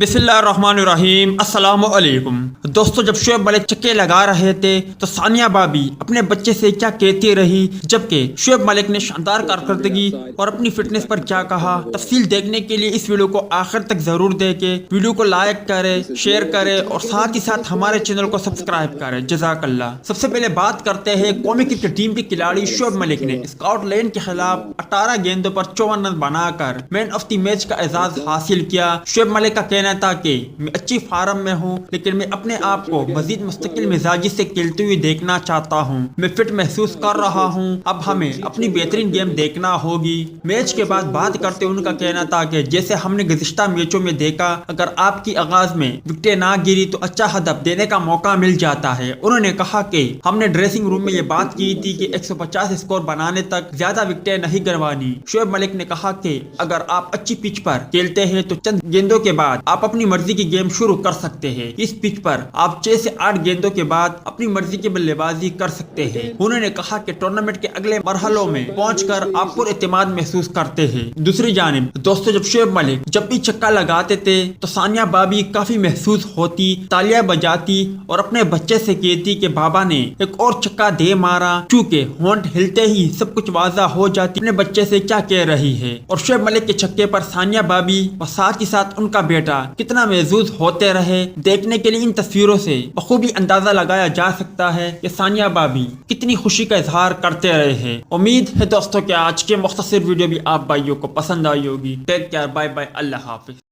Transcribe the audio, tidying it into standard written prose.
بسم اللہ الرحمن الرحیم۔ السلام علیکم دوستو، جب شعیب ملک چکے لگا رہے تھے تو ثانیہ بھابی اپنے بچے سے کیا کہتی رہی، جبکہ شعیب ملک نے شاندار کارکردگی اور اپنی فٹنس پر کیا کہا۔ تفصیل دیکھنے کے لیے اس ویڈیو کو آخر تک ضرور دیکھیں۔ ویڈیو کو لائک کرے، شیئر کرے اور ساتھ ہی ساتھ ہمارے چینل کو سبسکرائب کرے، جزاک اللہ۔ سب سے پہلے بات کرتے ہیں قومی کرکٹ ٹیم کے کھلاڑی شعیب ملک نے اسکاٹ لینڈ کے خلاف 18 گیندوں پر 54 رن بنا کر مین آف دی میچ کا اعزاز حاصل کیا۔ شعیب ملک کا کہنا تھا کہ میں اچھی فارم میں ہوں، لیکن میں اپنے آپ کو مزید مستقل مزاجی سے کھیلتے ہوئے دیکھنا چاہتا ہوں۔ میں فٹ محسوس کر رہا ہوں، اب ہمیں اپنی بہترین گیم دیکھنا ہوگی۔ میچ کے بعد بات کرتے ان کا کہنا تھا کہ جیسے ہم نے گزشتہ میچوں میں دیکھا، اگر آپ کی آغاز میں وکٹیں نہ گری تو اچھا ہدف دینے کا موقع مل جاتا ہے۔ انہوں نے کہا کہ ہم نے ڈریسنگ روم میں یہ بات کی تھی کہ 150 اسکور بنانے تک زیادہ وکٹیں نہیں گروانی۔ شعیب ملک نے کہا کہ اگر آپ اچھی پچ پر کھیلتے ہیں تو چند گیندوں کے بعد آپ اپنی مرضی کی گیم شروع کر سکتے ہیں۔ اس پچ پر آپ 6 سے 8 گیندوں کے بعد اپنی مرضی کی بلے بازی کر سکتے ہیں۔ انہوں نے کہا کہ ٹورنامنٹ کے اگلے مرحلوں میں پہنچ کر آپ پر اعتماد محسوس کرتے ہیں۔ دوسری جانب دوستو، جب شعیب ملک جب بھی چھکا لگاتے تھے تو ثانیہ بھابی کافی محسوس ہوتی، تالیاں بجاتی اور اپنے بچے سے کہتی کہ بابا نے ایک اور چھکا دے مارا۔ چونکہ ہونٹ ہلتے ہی سب کچھ واضح ہو جاتی اپنے بچے سے کیا کہہ رہی ہے، اور شعیب ملک کے چھکے پر ثانیہ بھابی اور ساتھ ہی ساتھ ان کا بیٹا کتنا محظوظ ہوتے رہے۔ دیکھنے کے لیے ان تصویروں سے بخوبی اندازہ لگایا جا سکتا ہے کہ ثانیہ بھابی کتنی خوشی کا اظہار کرتے رہے ہیں۔ امید ہے دوستوں کہ آج کے مختصر ویڈیو بھی آپ بھائیوں کو پسند آئی ہوگی۔ ٹیک کیئر، بائے بائے، اللہ حافظ۔